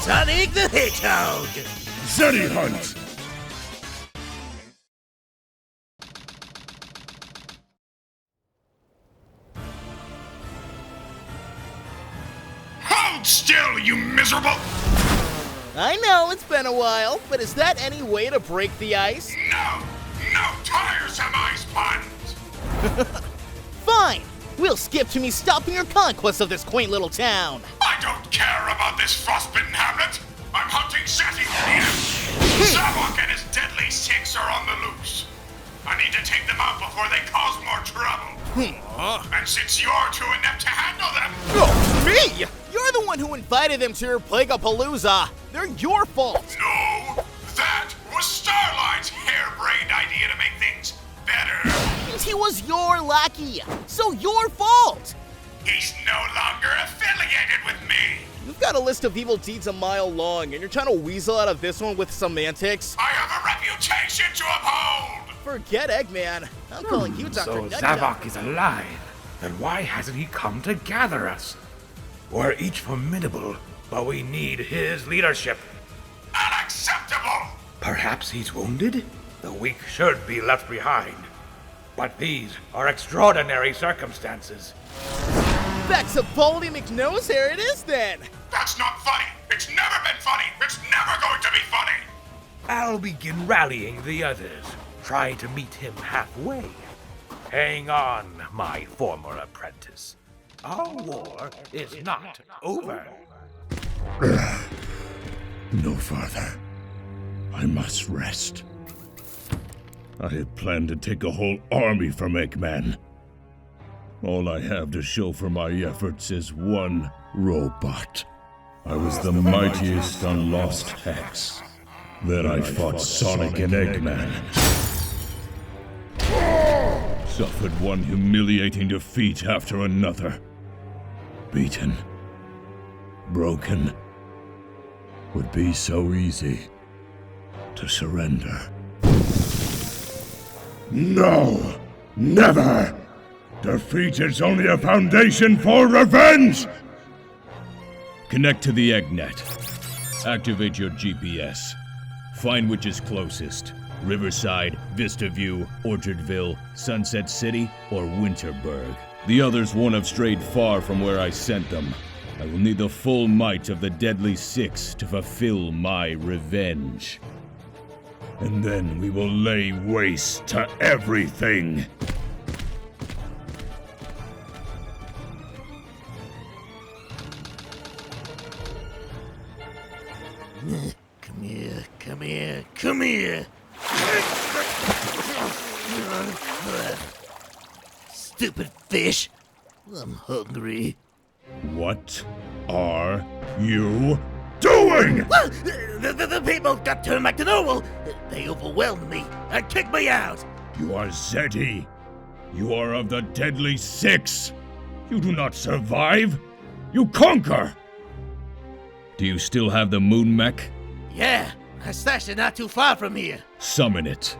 Sonic the Hedgehog! Zeddy Hunt! Hold still, you miserable! I know it's been a while, but is that any way to break the ice? No! No tiresome ice puns! Fine! We'll skip to me stopping your conquest of this quaint little town. I don't care about this frostbitten hamlet! I'm hunting Zeddy here! Zavok and his deadly six are on the loose. I need to take them out before they cause more trouble. And since you're too inept to handle them... Oh, me? You're the one who invited them to your Plegapalooza. They're your fault. No, that was Starlight's harebrained idea to make things better. He was your lackey, so your fault. He's no longer affiliated with me. You've got a list of evil deeds a mile long, and you're trying to weasel out of this one with semantics. I have a reputation to uphold. Forget Eggman. I'm calling you Dr. So Nutnut. Zavok is alive. Then why hasn't he come to gather us? We're each formidable, but we need his leadership. Unacceptable! Perhaps he's wounded? The weak should be left behind. But these are extraordinary circumstances. Back to Baldy McNosehair it is then. That's not funny. It's never been funny. It's never going to be funny. I'll begin rallying the others. Try to meet him halfway. Hang on, my former apprentice. Our war is not over. No farther. I must rest. I had planned to take a whole army from Eggman. All I have to show for my efforts is one robot. I was the mightiest on Lost Hex. Then I fought Sonic and Eggman. Suffered one humiliating defeat after another. Beaten. Broken. Would be so easy to surrender. No! Never! Defeat is only a foundation for revenge! Connect to the Eggnet. Activate your GPS. Find which is closest. Riverside, Vista View, Orchardville, Sunset City, or Winterberg. The others won't have strayed far from where I sent them. I will need the full might of the Deadly Six to fulfill my revenge. And then we will lay waste to everything. Come here, come here, come here! Stupid fish! I'm hungry. What are you doing? The people got turned back to normal. They overwhelmed me and kicked me out. You are Zeddy. You are of the Deadly Six. You do not survive. You conquer. Do you still have the moon mech? Yeah, I stashed it not too far from here. Summon it.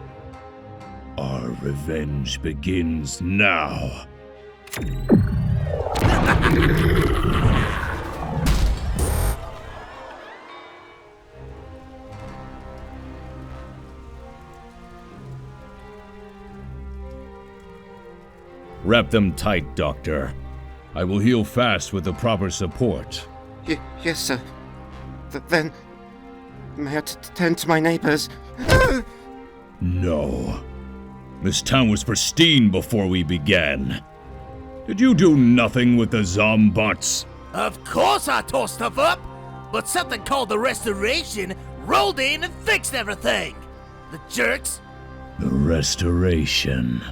Our revenge begins now. Wrap them tight, Doctor. I will heal fast with the proper support. Yes, sir. Then, may I tend to my neighbors? No. This town was pristine before we began. Did you do nothing with the zombots? Of course I tore stuff up, but something called the Restoration rolled in and fixed everything. The jerks. The Restoration.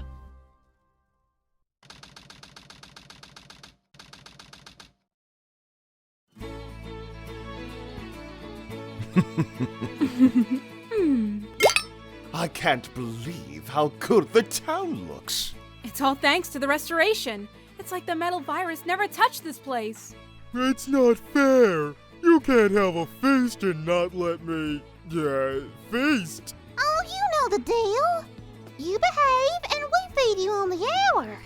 I can't believe how good the town looks. It's all thanks to the Restoration. It's like the metal virus never touched this place. It's not fair. You can't have a feast and not let me, feast. Oh, you know the deal. You behave and we feed you on the hour.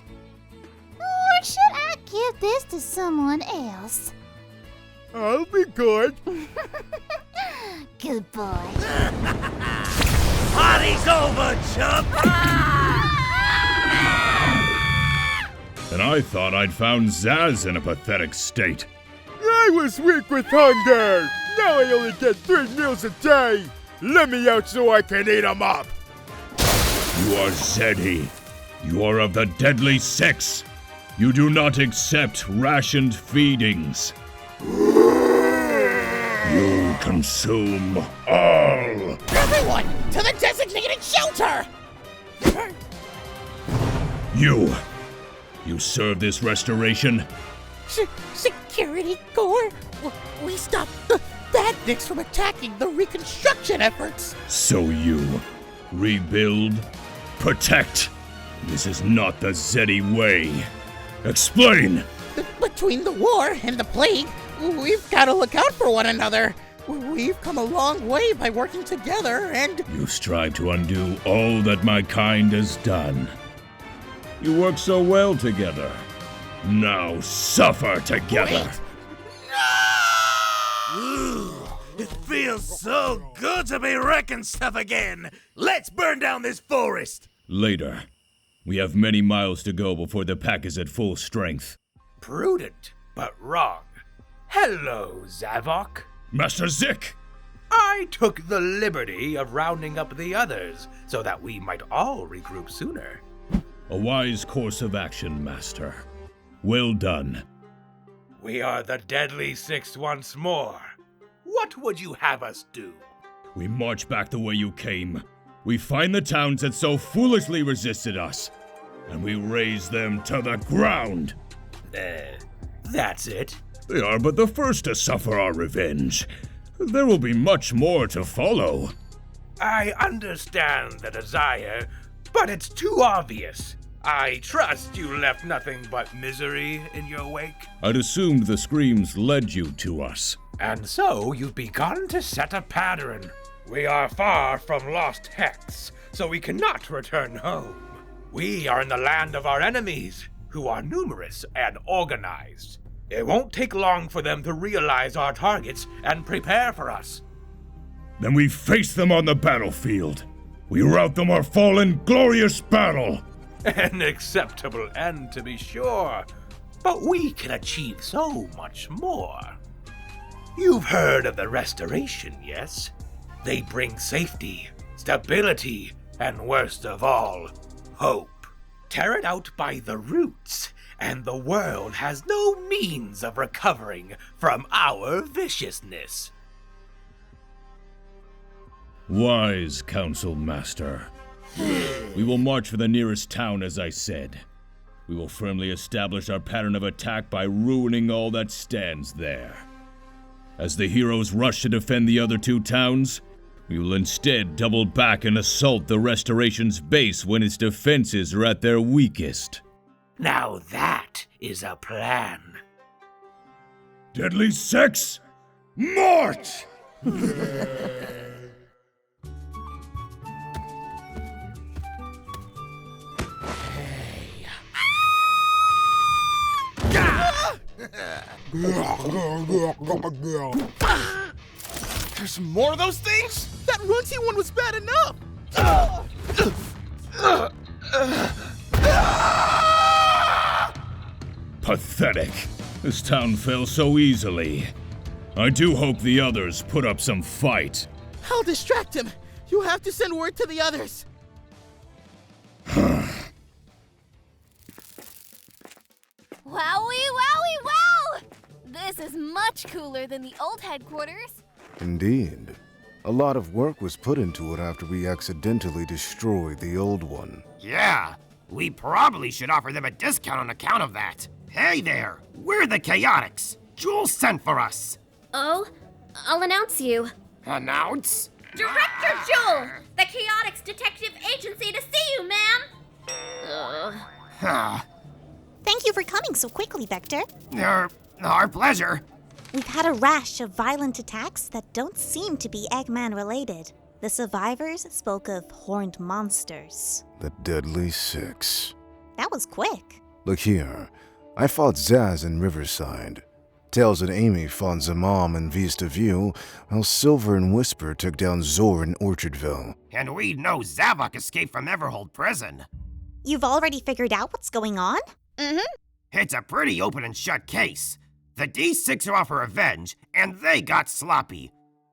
Or should I give this to someone else? I'll be good. Good boy. Party's over, chump! And I thought I'd found Zazz in a pathetic state. I was weak with hunger. Now I only get 3 meals a day. Let me out so I can eat 'em up. You are Zeddy. You are of the Deadly Six. You do not accept rationed feedings. You consume all. Everyone, to the designated shelter! You serve this restoration? Security Corps? We stopped the bandits from attacking the reconstruction efforts. So you rebuild, protect. This is not the Zeddy way. Explain! Between the war and the plague, we've got to look out for one another. We've come a long way by working together and... You strive to undo all that my kind has done. You work so well together. Now suffer together. Ooh, it feels so good to be wrecking stuff again. Let's burn down this forest. Later. We have many miles to go before the pack is at full strength. Prudent, but wrong. Hello, Zavok. Master Zik! I took the liberty of rounding up the others so that we might all regroup sooner. A wise course of action, Master. Well done. We are the Deadly Six once more. What would you have us do? We march back the way you came. We find the towns that so foolishly resisted us, and we raze them to the ground. That's it? They are but the first to suffer our revenge. There will be much more to follow. I understand the desire, but it's too obvious. I trust you left nothing but misery in your wake. I'd assumed the screams led you to us. And so you've begun to set a pattern. We are far from Lost Hex, so we cannot return home. We are in the land of our enemies, who are numerous and organized. It won't take long for them to realize our targets and prepare for us. Then we face them on the battlefield. We rout them or fall in glorious battle. An acceptable end, to be sure, but we can achieve so much more. You've heard of the Restoration, yes? They bring safety, stability, and worst of all, hope. Tear it out by the roots, and the world has no means of recovering from our viciousness. Wise counsel, Master. We will march for the nearest town, as I said. We will firmly establish our pattern of attack by ruining all that stands there. As the heroes rush to defend the other 2 towns, we will instead double back and assault the Restoration's base when its defenses are at their weakest. Now that is a plan. Deadly Six, march! There's more of those things? That runty one was bad enough! Pathetic. This town fell so easily. I do hope the others put up some fight. I'll distract him. You have to send word to the others. Wowie, wowie, wow! This is much cooler than the old headquarters. Indeed. A lot of work was put into it after we accidentally destroyed the old one. Yeah, we probably should offer them a discount on account of that. Hey there, we're the Chaotix. Jules sent for us. Oh, I'll announce you. Announce? Director Joel, the Chaotix Detective Agency to see you, ma'am. Thank you for coming so quickly, Vector. Our pleasure. We've had a rash of violent attacks that don't seem to be Eggman related. The survivors spoke of horned monsters. The Deadly Six. That was quick. Look here. I fought Zazz in Riverside. Tails and Amy fought Zamam and Vista View, while Silver and Whisper took down Zor in Orchardville. And we know Zavok escaped from Everhold Prison. You've already figured out what's going on? Mm-hmm. It's a pretty open and shut case. The D6 are off for revenge, and they got sloppy.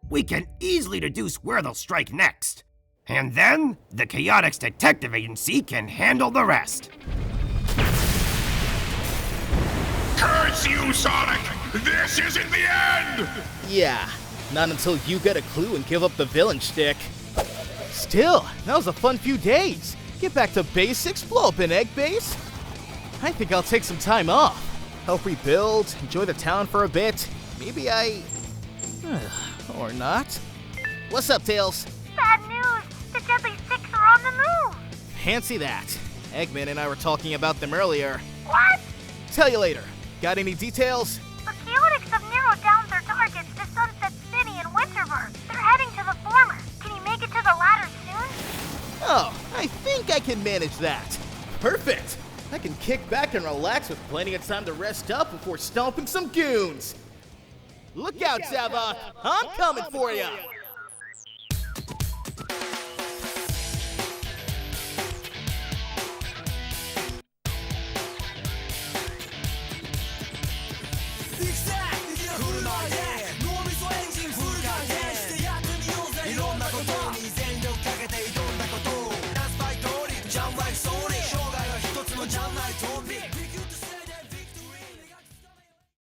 We can easily deduce where they'll strike next. And then, the Chaotix Detective Agency can handle the rest. Curse you, Sonic! This isn't the end! Yeah, not until you get a clue and give up the villain shtick. Still, that was a fun few days. Get back to basics, blow up an egg base. I think I'll take some time off. Help rebuild, enjoy the town for a bit. Maybe or not. What's up, Tails? Bad news! The Deadly Six are on the move! Fancy that. Eggman and I were talking about them earlier. What? Tell you later. Got any details? The Chaotix have narrowed down their targets to Sunset City and Winterburg. They're heading to the former. Can you make it to the latter soon? Oh, I think I can manage that. Perfect. I can kick back and relax with plenty of time to rest up before stomping some goons. Look out, Zavok. I'm coming for ya.